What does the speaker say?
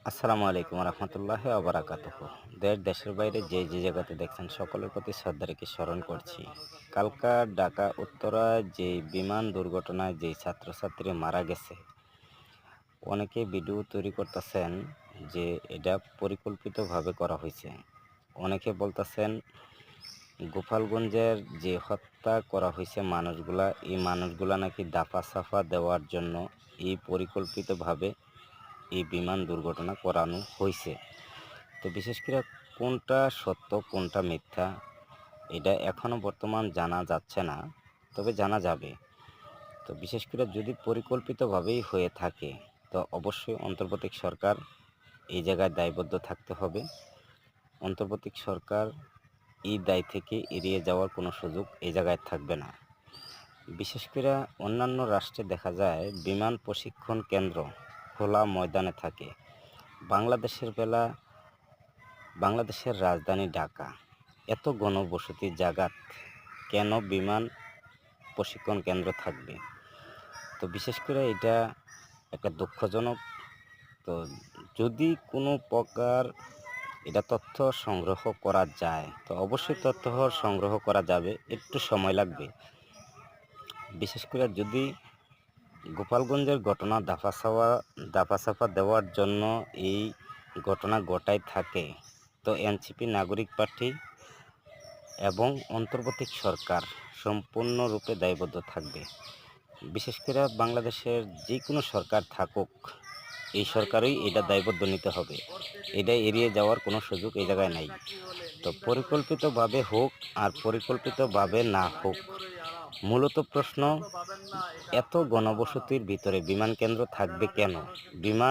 আসসালামু আলাইকুম রহমতুল্লাহি ওয়া দেশের বাইরে যে জায়গাতে দেখছেন সকলের প্রতি শ্রদ্ধা রেখে স্মরণ করছি। কালকা ঢাকা উত্তরা যে বিমান দুর্ঘটনায় যে ছাত্রছাত্রী মারা গেছে, অনেকে ভিডিও তৈরি করতেছেন যে এটা পরিকল্পিতভাবে করা হয়েছে। অনেকে বলতেছেন গোপালগঞ্জের যে হত্যা করা হয়েছে মানুষগুলা, এই মানুষগুলা নাকি দাফা সাফা দেওয়ার জন্য এই পরিকল্পিতভাবে এই বিমান দুর্ঘটনা করানো হয়েছে। তো বিশেষ করে কোনটা সত্য কোনটা মিথ্যা এটা এখনও বর্তমান জানা যাচ্ছে না, তবে জানা যাবে। তো বিশেষ করে যদি পরিকল্পিতভাবেই হয়ে থাকে তো অবশ্যই অন্তর্বর্তী সরকার এই জায়গায় দায়বদ্ধ থাকতে হবে। অন্তর্বর্তী সরকার এই দায় থেকে এড়িয়ে যাওয়ার কোনো সুযোগ এই জায়গায় থাকবে না। বিশেষ করে অন্যান্য রাষ্ট্রে দেখা যায় বিমান প্রশিক্ষণ কেন্দ্র খোলা ময়দানে থাকে। বাংলাদেশের বেলা বাংলাদেশের রাজধানী ঢাকা, এত ঘনবসতির জায়গাত কেন বিমান প্রশিক্ষণ কেন্দ্র থাকবে? তো বিশেষ করে এটা একটা দুঃখজনক। তো যদি কোনো প্রকার এটা তথ্য সংগ্রহ করা যায় তো অবশ্যই তথ্য সংগ্রহ করা যাবে, একটু সময় লাগবে। বিশেষ করে যদি গোপালগঞ্জের ঘটনা দাফাসাফা দেওয়ার জন্য এই ঘটনা ঘটায় থাকে, তো এনসিপি নাগরিক পার্টি এবং অন্তর্বর্তী সরকার সম্পূর্ণরূপে দায়বদ্ধ থাকবে। বিশেষ করে বাংলাদেশের যে কোনো সরকার থাকুক, এই সরকারই এটা দায়বদ্ধ নিতে হবে। এটা এড়িয়ে যাওয়ার কোনো সুযোগ এই জায়গায় নাই। তো পরিকল্পিতভাবে হোক আর পরিকল্পিতভাবে না হোক, মূলত প্রশ্ন, এত ঘনবসতির ভিতরে বিমান কেন্দ্র থাকবে কেন? বিমান